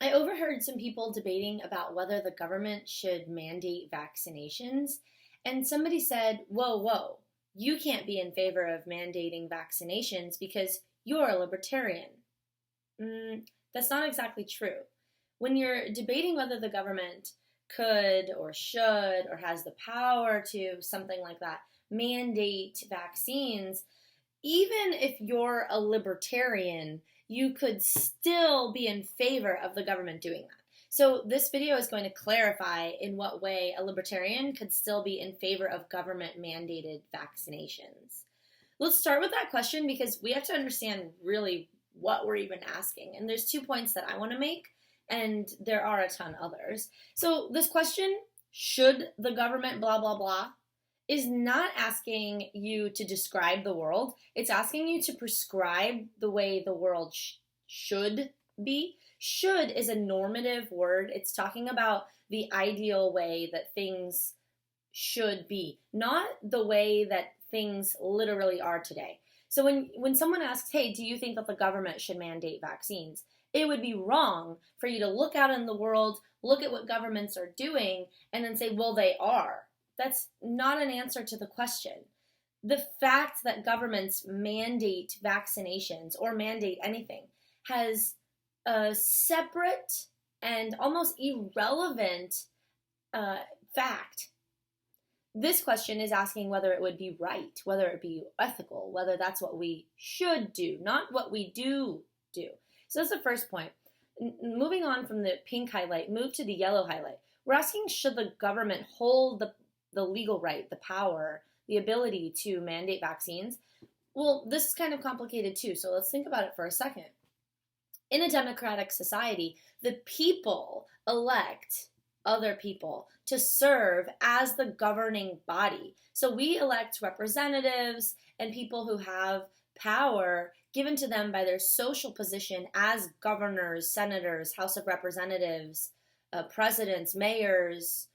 I overheard some people debating about whether the government should mandate vaccinations, and somebody said, whoa, whoa, you can't be in favor of mandating vaccinations because you're a libertarian. That's not exactly true. When you're debating whether the government could or should or has the power to, something like that, mandate vaccines, even if you're a libertarian, you could still be in favor of the government doing that. So this video is going to clarify in what way a libertarian could still be in favor of government mandated vaccinations. Let's start with that question because we have to understand really what we're even asking. And there's 2 points that I want to make, and there are a ton others. So this question, should the government blah, blah, blah, is not asking you to describe the world. It's asking you to prescribe the way the world should be. Should is a normative word. It's talking about the ideal way that things should be, not the way that things literally are today. So when someone asks, hey, do you think that the government should mandate vaccines? It would be wrong for you to look out in the world, look at what governments are doing, and then say, well, they are. That's not an answer to the question. The fact that governments mandate vaccinations or mandate anything has a separate and almost irrelevant fact. This question is asking whether it would be right, whether it be ethical, whether that's what we should do, not what we do. So that's the first point. Moving on from the pink highlight, move to the yellow highlight. We're asking, should the government hold the legal right, the power, the ability to mandate vaccines? Well, this is kind of complicated too, so let's think about it for a second. In a democratic society, the people elect other people to serve as the governing body. So we elect representatives and people who have power given to them by their social position as governors, senators, House of Representatives, presidents, mayors,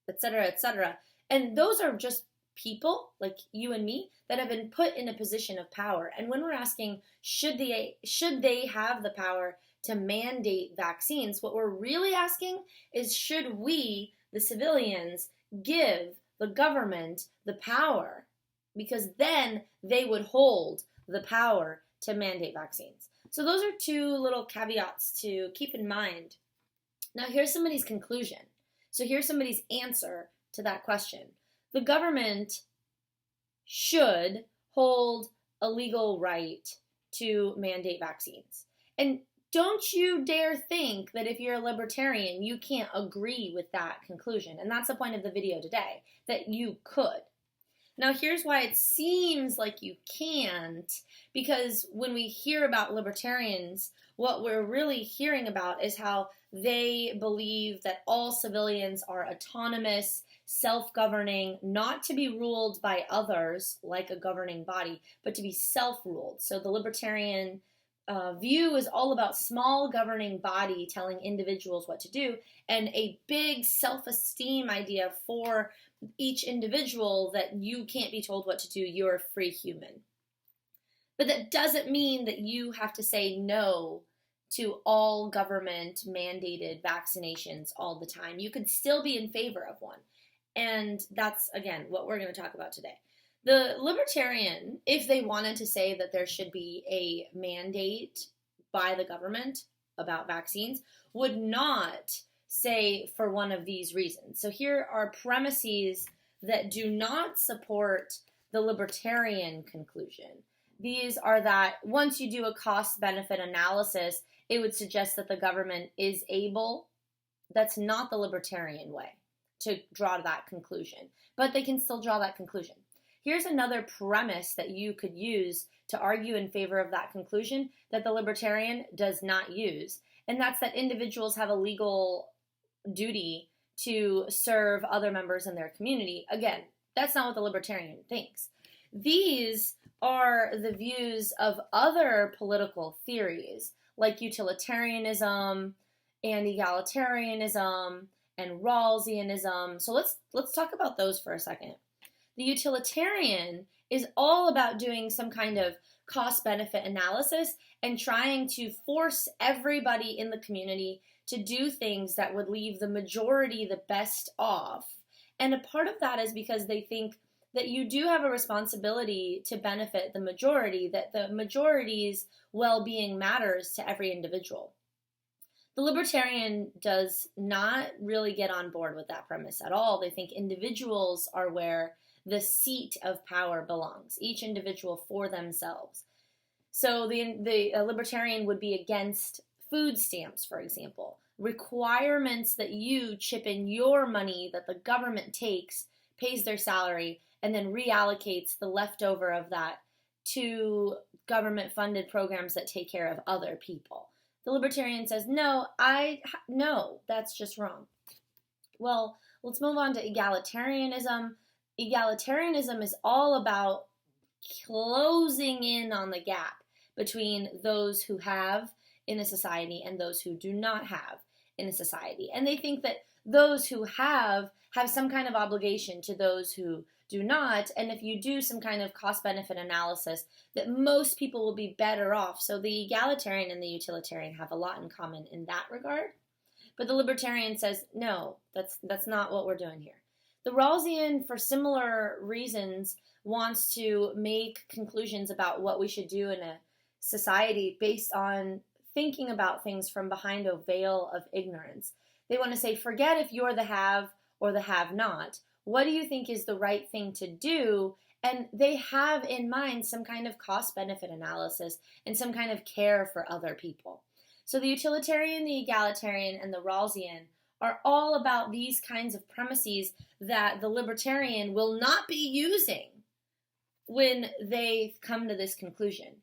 etc., etc. And those are just people like you and me that have been put in a position of power. And when we're asking, should they have the power to mandate vaccines, what we're really asking is, should we, the civilians, give the government the power? Because then they would hold the power to mandate vaccines. So those are 2 little caveats to keep in mind. Now here's somebody's conclusion. So here's somebody's answer to that question. The government should hold a legal right to mandate vaccines. And don't you dare think that if you're a libertarian, you can't agree with that conclusion. And that's the point of the video today, that you could. Now, here's why it seems like you can't, because when we hear about libertarians, what we're really hearing about is how they believe that all civilians are autonomous, self-governing, not to be ruled by others like a governing body, but to be self-ruled. So the libertarian view is all about small governing body telling individuals what to do, and a big self-esteem idea for each individual that you can't be told what to do, you're a free human. But that doesn't mean that you have to say no to all government mandated vaccinations all the time. You could still be in favor of one. And that's, again, what we're going to talk about today. The libertarian, if they wanted to say that there should be a mandate by the government about vaccines, would not say for one of these reasons. So here are premises that do not support the libertarian conclusion. These are that once you do a cost-benefit analysis, it would suggest that the government is able. That's not the libertarian way to draw that conclusion, but they can still draw that conclusion. Here's another premise that you could use to argue in favor of that conclusion that the libertarian does not use, and that's that individuals have a legal duty to serve other members in their community. Again, that's not what the libertarian thinks. These are the views of other political theories like utilitarianism and egalitarianism and Rawlsianism. So let's talk about those for a second. The utilitarian is all about doing some kind of cost-benefit analysis and trying to force everybody in the community to do things that would leave the majority the best off. And a part of that is because they think that you do have a responsibility to benefit the majority, that the majority's well-being matters to every individual. The libertarian does not really get on board with that premise at all. They think individuals are where the seat of power belongs, each individual for themselves. So the libertarian would be against food stamps, for example, requirements that you chip in your money that the government takes, pays their salary, and then reallocates the leftover of that to government-funded programs that take care of other people. The libertarian says, no, that's just wrong. Well, let's move on to egalitarianism. Egalitarianism is all about closing in on the gap between those who have in a society and those who do not have in a society. And they think that those who have some kind of obligation to those who do not, and if you do some kind of cost-benefit analysis, that most people will be better off. So the egalitarian and the utilitarian have a lot in common in that regard. But the libertarian says, no, that's not what we're doing here. The Rawlsian, for similar reasons, wants to make conclusions about what we should do in a society based on thinking about things from behind a veil of ignorance. They want to say, forget if you're the have or the have-not. What do you think is the right thing to do? And they have in mind some kind of cost-benefit analysis and some kind of care for other people. So the utilitarian, the egalitarian, and the Rawlsian are all about these kinds of premises that the libertarian will not be using when they come to this conclusion.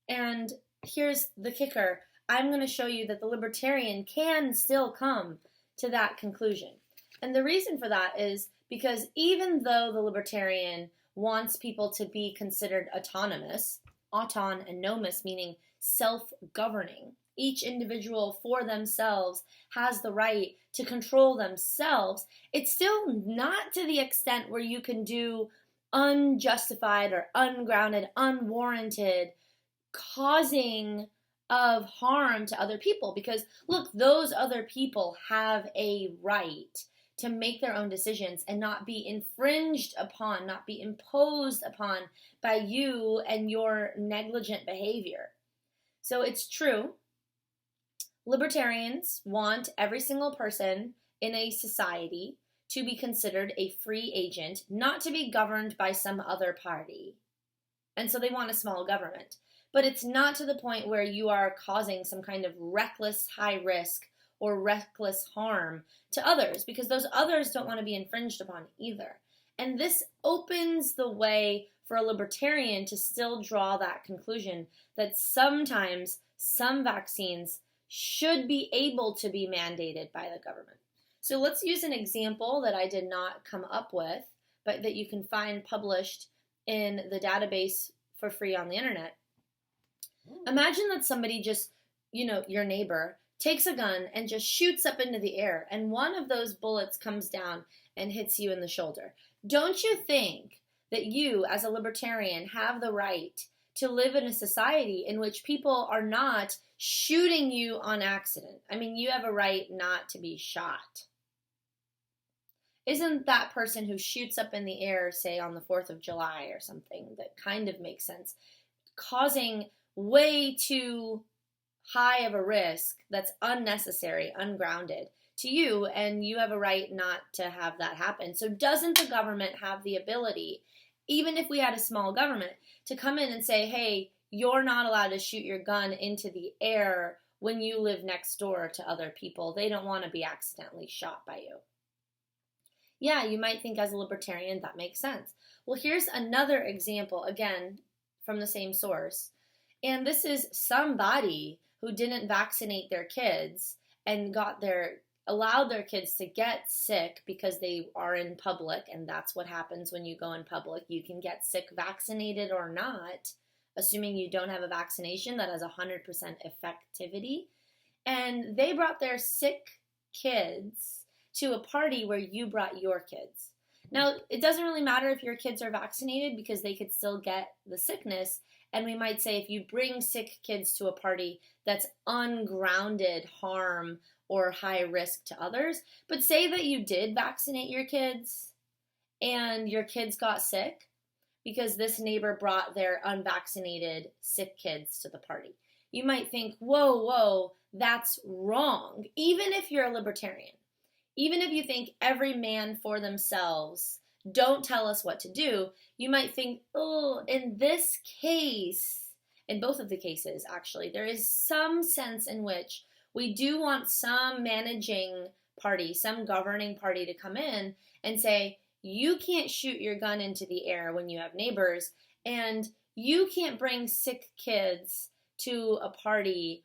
And here's the kicker. I'm going to show you that the libertarian can still come to that conclusion. And the reason for that is because even though the libertarian wants people to be considered autonomous, autonomous meaning self-governing, each individual for themselves has the right to control themselves, it's still not to the extent where you can do unjustified or ungrounded, unwarranted causing of harm to other people. Because look, those other people have a right to make their own decisions and not be infringed upon, not be imposed upon by you and your negligent behavior. So it's true. Libertarians want every single person in a society to be considered a free agent, not to be governed by some other party. And so they want a small government. But it's not to the point where you are causing some kind of reckless high risk or reckless harm to others, because those others don't want to be infringed upon either. And this opens the way for a libertarian to still draw that conclusion that sometimes some vaccines should be able to be mandated by the government. So let's use an example that I did not come up with, but that you can find published in the database for free on the internet. Imagine that somebody just, your neighbor, takes a gun and just shoots up into the air, and one of those bullets comes down and hits you in the shoulder. Don't you think that you, as a libertarian, have the right to live in a society in which people are not shooting you on accident? I mean, you have a right not to be shot. Isn't that person who shoots up in the air, say on the 4th of July or something, that kind of makes sense, causing way too high of a risk that's unnecessary, ungrounded to you, and you have a right not to have that happen? So doesn't the government have the ability, even if we had a small government, to come in and say, hey, you're not allowed to shoot your gun into the air when you live next door to other people? They don't want to be accidentally shot by you. Yeah, you might think as a libertarian that makes sense. Well, here's another example, again, from the same source. And this is somebody who didn't vaccinate their kids and allowed their kids to get sick because they are in public, and that's what happens when you go in public. You can get sick vaccinated or not, assuming you don't have a vaccination that has 100% effectivity. And they brought their sick kids to a party where you brought your kids. Now, it doesn't really matter if your kids are vaccinated because they could still get the sickness. And we might say if you bring sick kids to a party, that's ungrounded harm or high risk to others. But say that you did vaccinate your kids and your kids got sick because this neighbor brought their unvaccinated sick kids to the party. You might think, whoa, that's wrong. Even if you're a libertarian, even if you think every man for themselves, don't tell us what to do, you might think, oh, in this case, in both of the cases, actually, there is some sense in which we do want some managing party, some governing party to come in and say, you can't shoot your gun into the air when you have neighbors, and you can't bring sick kids to a party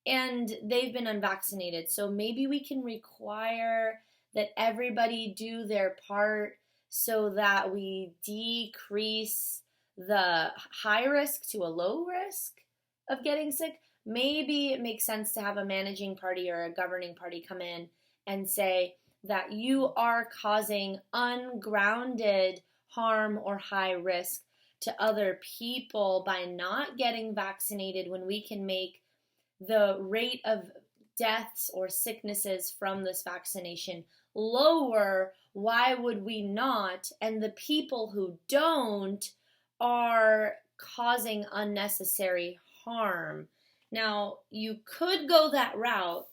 and they've been unvaccinated. So maybe we can require that everybody do their part so that we decrease the high risk to a low risk of getting sick. Maybe it makes sense to have a managing party or a governing party come in and say that you are causing ungrounded harm or high risk to other people by not getting vaccinated, when we can make the rate of deaths or sicknesses from this vaccination lower. Why would we not? And the people who don't are causing unnecessary harm. Now, you could go that route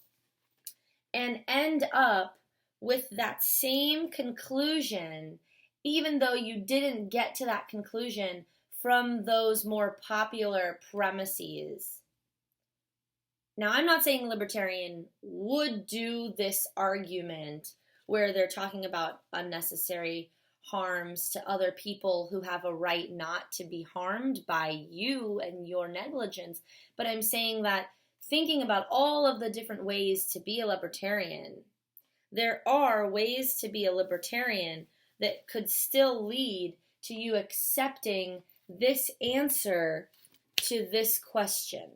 and end up with that same conclusion, even though you didn't get to that conclusion from those more popular premises. Now, I'm not saying libertarian would do this argument where they're talking about unnecessary harms to other people who have a right not to be harmed by you and your negligence, but I'm saying that thinking about all of the different ways to be a libertarian, there are ways to be a libertarian that could still lead to you accepting this answer to this question.